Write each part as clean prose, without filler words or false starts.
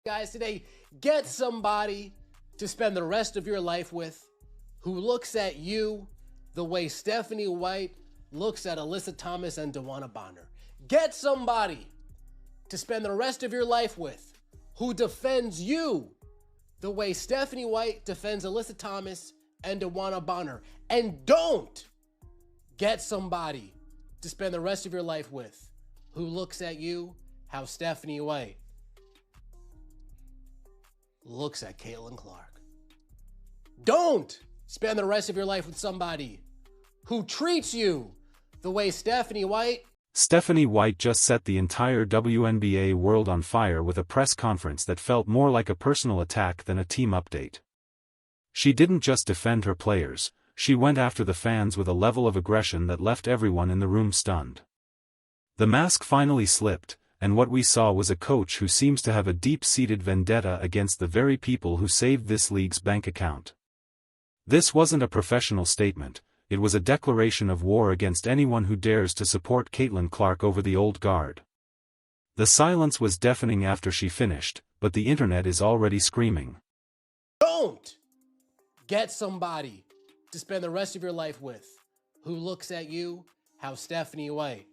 Guys, today, get somebody to spend the rest of your life with who looks at you the way Stephanie White looks at Alyssa Thomas and DeWanna Bonner. Get somebody to spend the rest of your life with who defends you the way Stephanie White defends Alyssa Thomas and DeWanna Bonner. And don't get somebody to spend the rest of your life with who looks at you how Stephanie White looks at Caitlin Clark. Don't spend the rest of your life with somebody who treats you the way Stephanie White. Stephanie White just set the entire WNBA world on fire with a press conference that felt more like a personal attack than a team update. She didn't just defend her players, she went after the fans with a level of aggression that left everyone in the room stunned. The mask finally slipped, and what we saw was a coach who seems to have a deep-seated vendetta against the very people who saved this league's bank account. This wasn't a professional statement, it was a declaration of war against anyone who dares to support Caitlin Clark over the old guard. The silence was deafening after she finished, but the internet is already screaming. Don't get somebody to spend the rest of your life with who looks at you how Stephanie White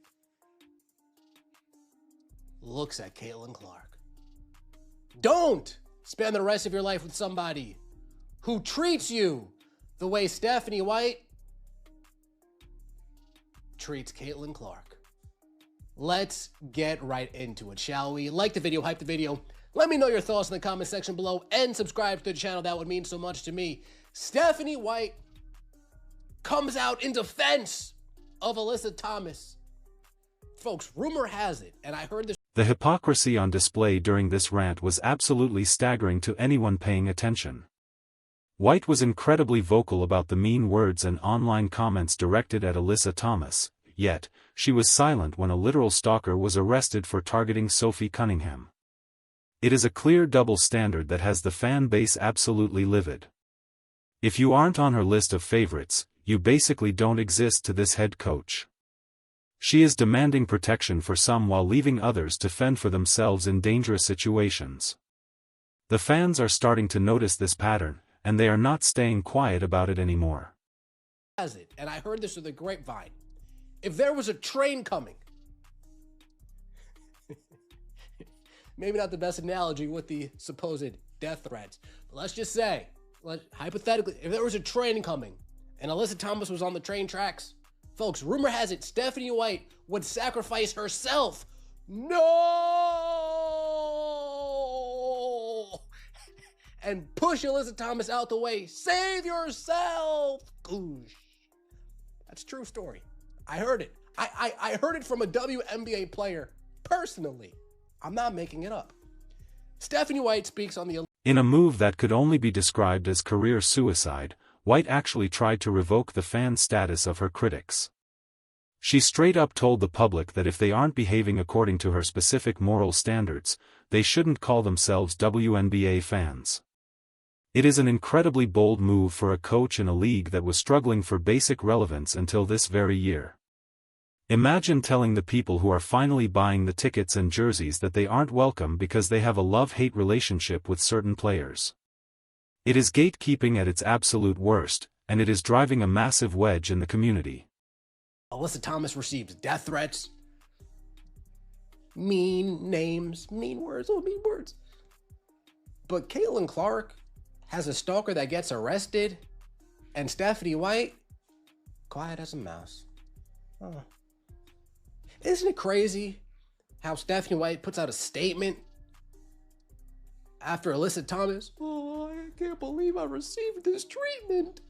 looks at Caitlin Clark. Don't spend the rest of your life with somebody who treats you the way Stephanie White treats Caitlin Clark. Let's get right into it, shall we? Like the video, hype the video. Let me know your thoughts in the comment section below and subscribe to the channel. That would mean so much to me. Stephanie White comes out in defense of Alyssa Thomas. Folks, rumor has it, and I heard this. The hypocrisy on display during this rant was absolutely staggering to anyone paying attention. White was incredibly vocal about the mean words and online comments directed at Alyssa Thomas, yet, she was silent when a literal stalker was arrested for targeting Sophie Cunningham. It is a clear double standard that has the fan base absolutely livid. If you aren't on her list of favorites, you basically don't exist to this head coach. She is demanding protection for some while leaving others to fend for themselves in dangerous situations. The fans are starting to notice this pattern, and they are not staying quiet about it anymore. And I heard this through the grapevine. If there was a train coming, maybe not the best analogy with the supposed death threats, but let's just say, hypothetically, if there was a train coming and Alyssa Thomas was on the train tracks, folks, rumor has it Stephanie White would sacrifice herself. No! And push Alyssa Thomas out the way. Save yourself! Goosh. That's a true story. I heard it. I heard it from a WNBA player personally. I'm not making it up. Stephanie White speaks on the... In a move that could only be described as career suicide, White actually tried to revoke the fan status of her critics. She straight up told the public that if they aren't behaving according to her specific moral standards, they shouldn't call themselves WNBA fans. It is an incredibly bold move for a coach in a league that was struggling for basic relevance until this very year. Imagine telling the people who are finally buying the tickets and jerseys that they aren't welcome because they have a love-hate relationship with certain players. It is gatekeeping at its absolute worst, and it is driving a massive wedge in the community. Alyssa Thomas receives death threats, mean names, mean words, mean words. But Caitlin Clark has a stalker that gets arrested, and Stephanie White, quiet as a mouse. Oh. Isn't it crazy how Stephanie White puts out a statement after Alyssa Thomas? Oh, I can't believe I received this treatment.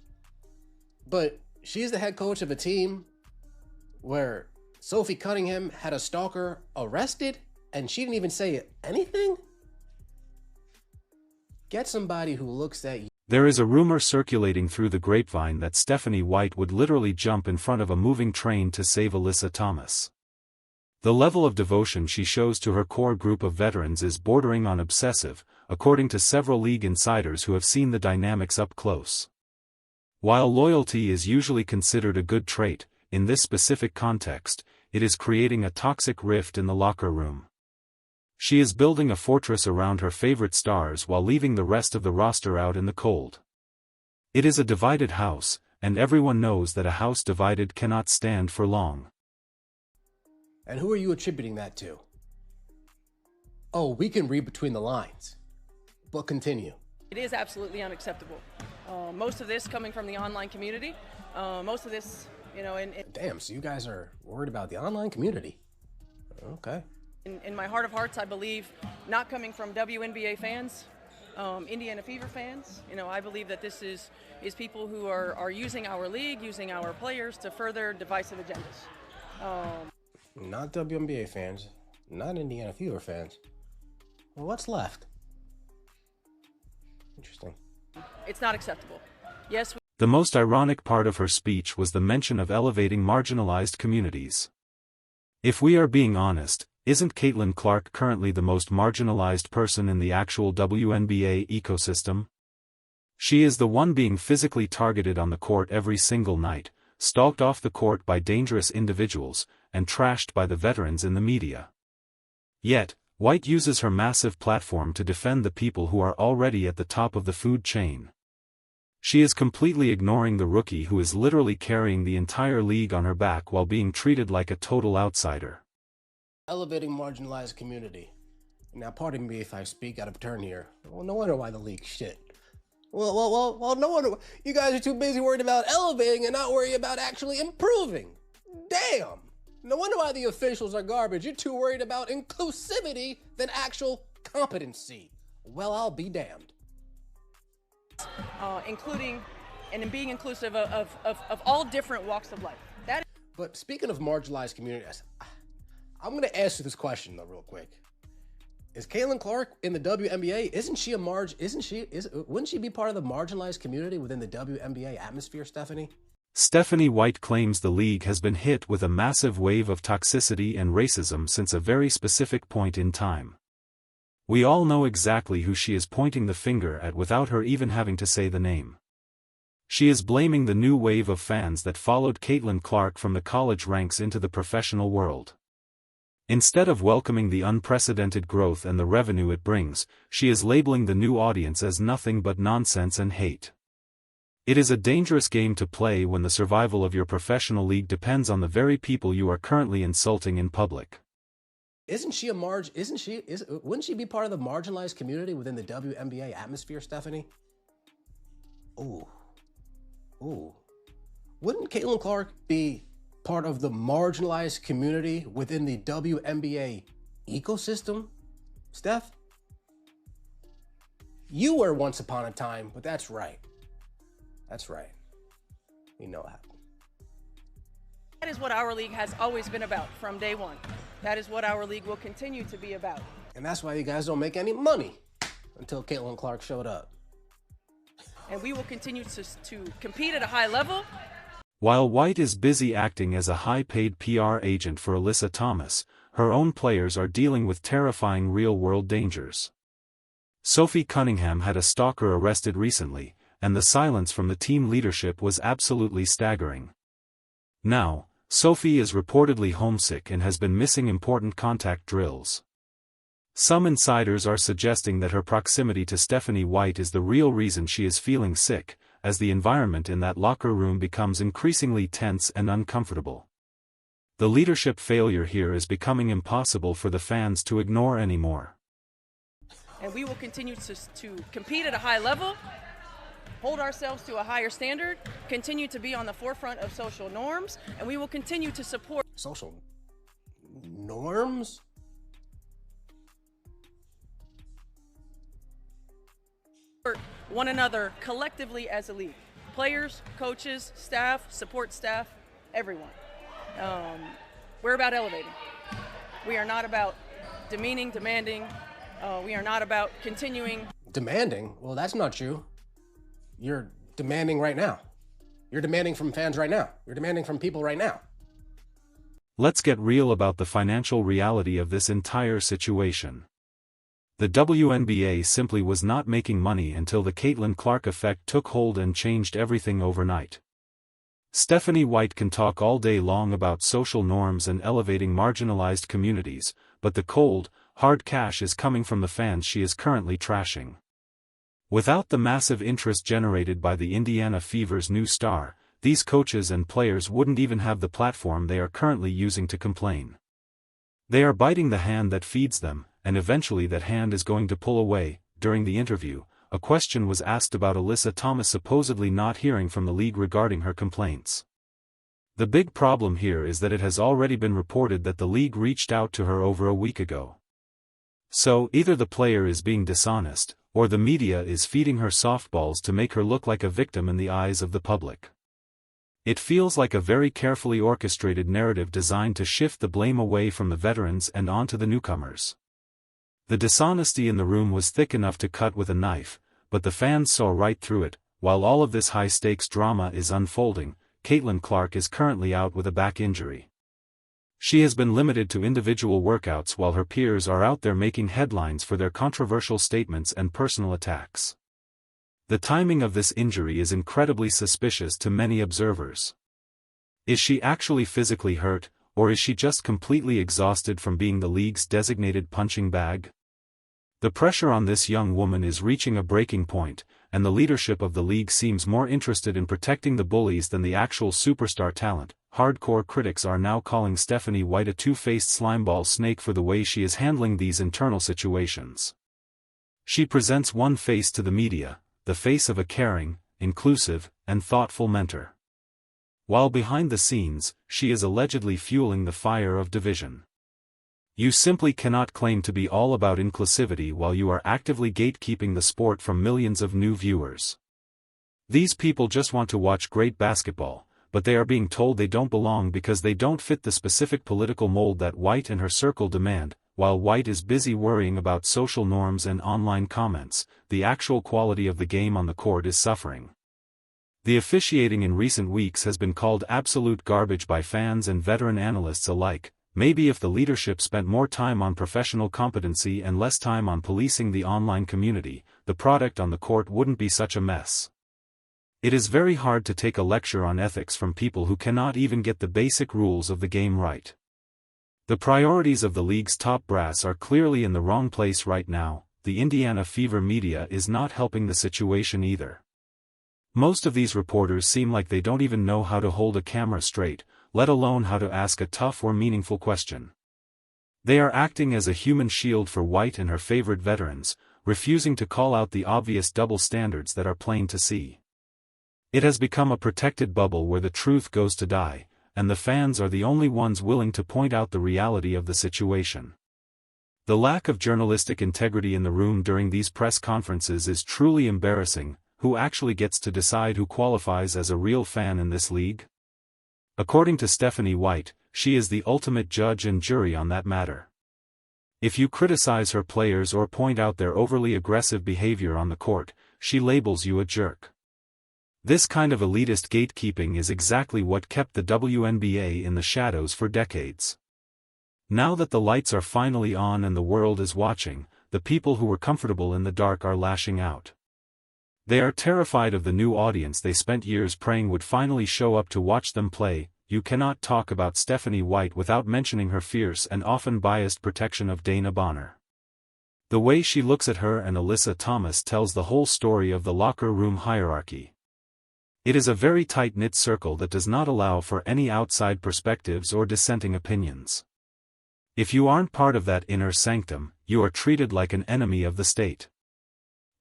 But she's the head coach of a team where Sophie Cunningham had a stalker arrested and she didn't even say anything? Get somebody who looks at you. There is a rumor circulating through the grapevine that Stephanie White would literally jump in front of a moving train to save Alyssa Thomas. The level of devotion she shows to her core group of veterans is bordering on obsessive, according to several league insiders who have seen the dynamics up close. While loyalty is usually considered a good trait, in this specific context, it is creating a toxic rift in the locker room. She is building a fortress around her favorite stars while leaving the rest of the roster out in the cold. It is a divided house, and everyone knows that a house divided cannot stand for long. And who are you attributing that to? Oh, we can read between the lines. But continue. It is absolutely unacceptable. Most of this coming from the online community. Most of this, Damn, so you guys are worried about the online community. Okay. In my heart of hearts, I believe, not coming from WNBA fans, Indiana Fever fans. I believe that this is people who are using our league, using our players to further divisive agendas. Not WNBA fans, not Indiana Fever fans. Well, what's left? Interesting. It's not acceptable. Yes. The most ironic part of her speech was the mention of elevating marginalized communities. If we are being honest, isn't Caitlin Clark currently the most marginalized person in the actual WNBA ecosystem? She is the one being physically targeted on the court every single night, stalked off the court by dangerous individuals, and trashed by the veterans in the media. Yet, White uses her massive platform to defend the people who are already at the top of the food chain. She is completely ignoring the rookie who is literally carrying the entire league on her back while being treated like a total outsider. Elevating marginalized community. Now, pardon me if I speak out of turn here. Well, no wonder why the league shit. Well, no wonder. You guys are too busy worried about elevating and not worried about actually improving. Damn. No wonder why the officials are garbage. You're too worried about inclusivity than actual competency. Well, I'll be damned. Including and being inclusive of all different walks of life. But speaking of marginalized communities, I'm going to ask you this question though, real quick. Is Caitlin Clark in the WNBA? Wouldn't she be part of the marginalized community within the WNBA atmosphere, Stephanie? Stephanie White claims the league has been hit with a massive wave of toxicity and racism since a very specific point in time. We all know exactly who she is pointing the finger at without her even having to say the name. She is blaming the new wave of fans that followed Caitlin Clark from the college ranks into the professional world. Instead of welcoming the unprecedented growth and the revenue it brings, she is labeling the new audience as nothing but nonsense and hate. It is a dangerous game to play when the survival of your professional league depends on the very people you are currently insulting in public. Wouldn't she be part of the marginalized community within the WNBA atmosphere, Stephanie? Ooh. Wouldn't Caitlin Clark be part of the marginalized community within the WNBA ecosystem, Steph? You were once upon a time, but that's right. That's right. We know what happened. That is what our league has always been about from day one. That is what our league will continue to be about. And that's why you guys don't make any money until Caitlin Clark showed up. And we will continue to compete at a high level. While White is busy acting as a high-paid PR agent for Alyssa Thomas, her own players are dealing with terrifying real-world dangers. Sophie Cunningham had a stalker arrested recently, and the silence from the team leadership was absolutely staggering. Now, Sophie is reportedly homesick and has been missing important contact drills. Some insiders are suggesting that her proximity to Stephanie White is the real reason she is feeling sick, as the environment in that locker room becomes increasingly tense and uncomfortable. The leadership failure here is becoming impossible for the fans to ignore anymore. And we will continue to compete at a high level, hold ourselves to a higher standard, continue to be on the forefront of social norms, and we will continue to support social norms? One another collectively as a league. Players, coaches, staff, support staff, everyone. We're about elevating. We are not about demeaning, demanding. We are not about continuing. Demanding? Well, that's not true. You're demanding right now. You're demanding from fans right now. You're demanding from people right now. Let's get real about the financial reality of this entire situation. The WNBA simply was not making money until the Caitlin Clark effect took hold and changed everything overnight. Stephanie White can talk all day long about social norms and elevating marginalized communities, but the cold, hard cash is coming from the fans she is currently trashing. Without the massive interest generated by the Indiana Fever's new star, these coaches and players wouldn't even have the platform they are currently using to complain. They are biting the hand that feeds them, and eventually that hand is going to pull away. During the interview, a question was asked about Alyssa Thomas supposedly not hearing from the league regarding her complaints. The big problem here is that it has already been reported that the league reached out to her over a week ago. So, either the player is being dishonest, or the media is feeding her softballs to make her look like a victim in the eyes of the public. It feels like a very carefully orchestrated narrative designed to shift the blame away from the veterans and onto the newcomers. The dishonesty in the room was thick enough to cut with a knife, but the fans saw right through it. While all of this high-stakes drama is unfolding, Caitlin Clark is currently out with a back injury. She has been limited to individual workouts while her peers are out there making headlines for their controversial statements and personal attacks. The timing of this injury is incredibly suspicious to many observers. Is she actually physically hurt, or is she just completely exhausted from being the league's designated punching bag? The pressure on this young woman is reaching a breaking point, and the leadership of the league seems more interested in protecting the bullies than the actual superstar talent. Hardcore critics are now calling Stephanie White a two-faced slimeball snake for the way she is handling these internal situations. She presents one face to the media, the face of a caring, inclusive, and thoughtful mentor. While behind the scenes, she is allegedly fueling the fire of division. You simply cannot claim to be all about inclusivity while you are actively gatekeeping the sport from millions of new viewers. These people just want to watch great basketball, but they are being told they don't belong because they don't fit the specific political mold that White and her circle demand. While White is busy worrying about social norms and online comments, the actual quality of the game on the court is suffering. The officiating in recent weeks has been called absolute garbage by fans and veteran analysts alike. Maybe if the leadership spent more time on professional competency and less time on policing the online community, the product on the court wouldn't be such a mess. It is very hard to take a lecture on ethics from people who cannot even get the basic rules of the game right. The priorities of the league's top brass are clearly in the wrong place right now. The Indiana Fever media is not helping the situation either. Most of these reporters seem like they don't even know how to hold a camera straight, let alone how to ask a tough or meaningful question. They are acting as a human shield for White and her favorite veterans, refusing to call out the obvious double standards that are plain to see. It has become a protected bubble where the truth goes to die, and the fans are the only ones willing to point out the reality of the situation. The lack of journalistic integrity in the room during these press conferences is truly embarrassing. Who actually gets to decide who qualifies as a real fan in this league? According to Stephanie White, she is the ultimate judge and jury on that matter. If you criticize her players or point out their overly aggressive behavior on the court, she labels you a jerk. This kind of elitist gatekeeping is exactly what kept the WNBA in the shadows for decades. Now that the lights are finally on and the world is watching, the people who were comfortable in the dark are lashing out. They are terrified of the new audience they spent years praying would finally show up to watch them play. You cannot talk about Stephanie White without mentioning her fierce and often biased protection of Dana Bonner. The way she looks at her and Alyssa Thomas tells the whole story of the locker room hierarchy. It is a very tight-knit circle that does not allow for any outside perspectives or dissenting opinions. If you aren't part of that inner sanctum, you are treated like an enemy of the state.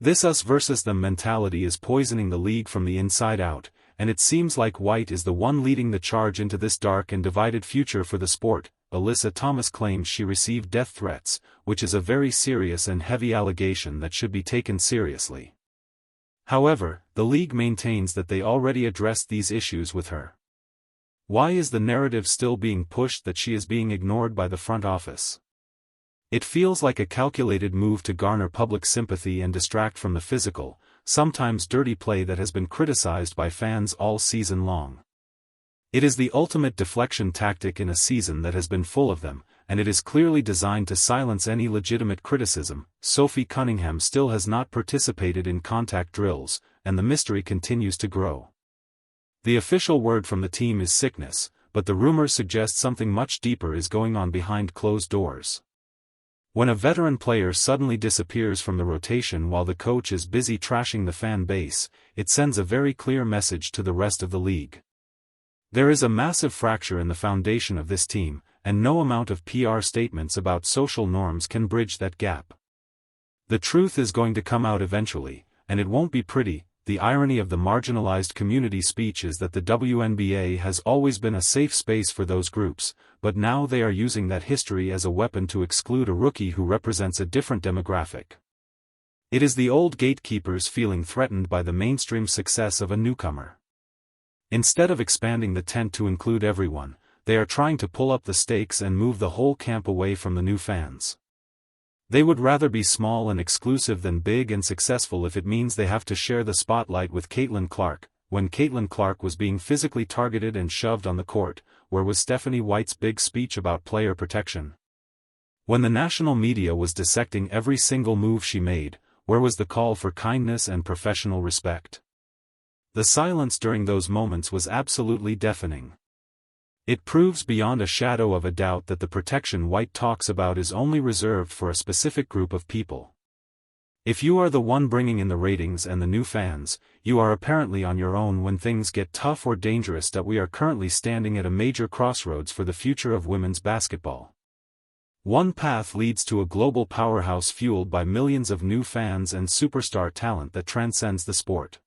This us versus them mentality is poisoning the league from the inside out, and it seems like White is the one leading the charge into this dark and divided future for the sport. Alyssa Thomas claims she received death threats, which is a very serious and heavy allegation that should be taken seriously. However, the league maintains that they already addressed these issues with her. Why is the narrative still being pushed that she is being ignored by the front office? It feels like a calculated move to garner public sympathy and distract from the physical, sometimes dirty play that has been criticized by fans all season long. It is the ultimate deflection tactic in a season that has been full of them, and it is clearly designed to silence any legitimate criticism. Sophie Cunningham still has not participated in contact drills, and the mystery continues to grow. The official word from the team is sickness, but the rumors suggest something much deeper is going on behind closed doors. When a veteran player suddenly disappears from the rotation while the coach is busy trashing the fan base, it sends a very clear message to the rest of the league. There is a massive fracture in the foundation of this team, and no amount of PR statements about social norms can bridge that gap. The truth is going to come out eventually, and it won't be pretty. The irony of the marginalized community speech is that the WNBA has always been a safe space for those groups, but now they are using that history as a weapon to exclude a rookie who represents a different demographic. It is the old gatekeepers feeling threatened by the mainstream success of a newcomer. Instead of expanding the tent to include everyone, they are trying to pull up the stakes and move the whole camp away from the new fans. They would rather be small and exclusive than big and successful if it means they have to share the spotlight with Caitlin Clark. When Caitlin Clark was being physically targeted and shoved on the court, where was Stephanie White's big speech about player protection? When the national media was dissecting every single move she made, where was the call for kindness and professional respect? The silence during those moments was absolutely deafening. It proves beyond a shadow of a doubt that the protection White talks about is only reserved for a specific group of people. If you are the one bringing in the ratings and the new fans, you are apparently on your own when things get tough or dangerous. That we are currently standing at a major crossroads for the future of women's basketball. One path leads to a global powerhouse fueled by millions of new fans and superstar talent that transcends the sport.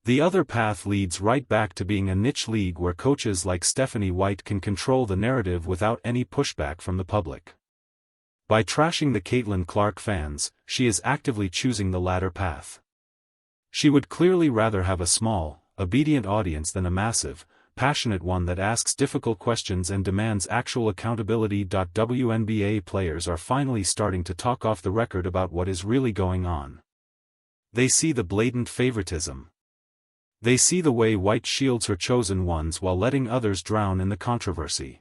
The other path leads right back to being a niche league where coaches like Stephanie White can control the narrative without any pushback from the public. By trashing the Caitlin Clark fans, she is actively choosing the latter path. She would clearly rather have a small, obedient audience than a massive, passionate one that asks difficult questions and demands actual accountability. WNBA players are finally starting to talk off the record about what is really going on. They see the blatant favoritism. They see the way White shields her chosen ones while letting others drown in the controversy.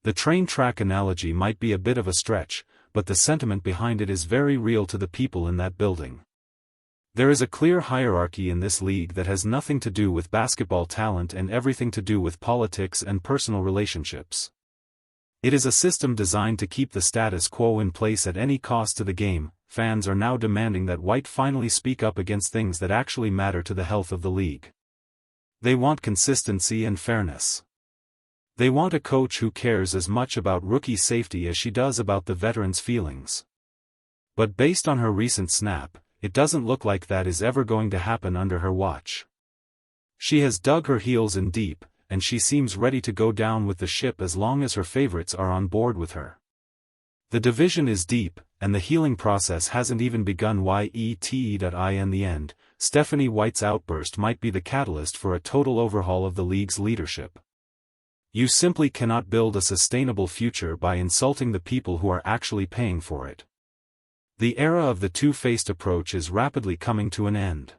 The train track analogy might be a bit of a stretch, but the sentiment behind it is very real to the people in that building. There is a clear hierarchy in this league that has nothing to do with basketball talent and everything to do with politics and personal relationships. It is a system designed to keep the status quo in place at any cost to the game. Fans are now demanding that White finally speak up against things that actually matter to the health of the league. They want consistency and fairness. They want a coach who cares as much about rookie safety as she does about the veterans' feelings. But based on her recent snap, it doesn't look like that is ever going to happen under her watch. She has dug her heels in deep, and she seems ready to go down with the ship as long as her favorites are on board with her. The division is deep, and the healing process hasn't even begun. In the end, Stephanie White's outburst might be the catalyst for a total overhaul of the league's leadership. You simply cannot build a sustainable future by insulting the people who are actually paying for it. The era of the two-faced approach is rapidly coming to an end.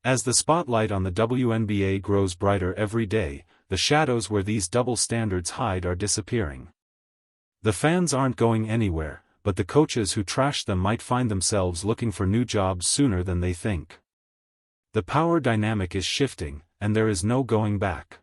As the spotlight on the WNBA grows brighter every day, the shadows where these double standards hide are disappearing. The fans aren't going anywhere, but the coaches who trash them might find themselves looking for new jobs sooner than they think. The power dynamic is shifting, and there is no going back.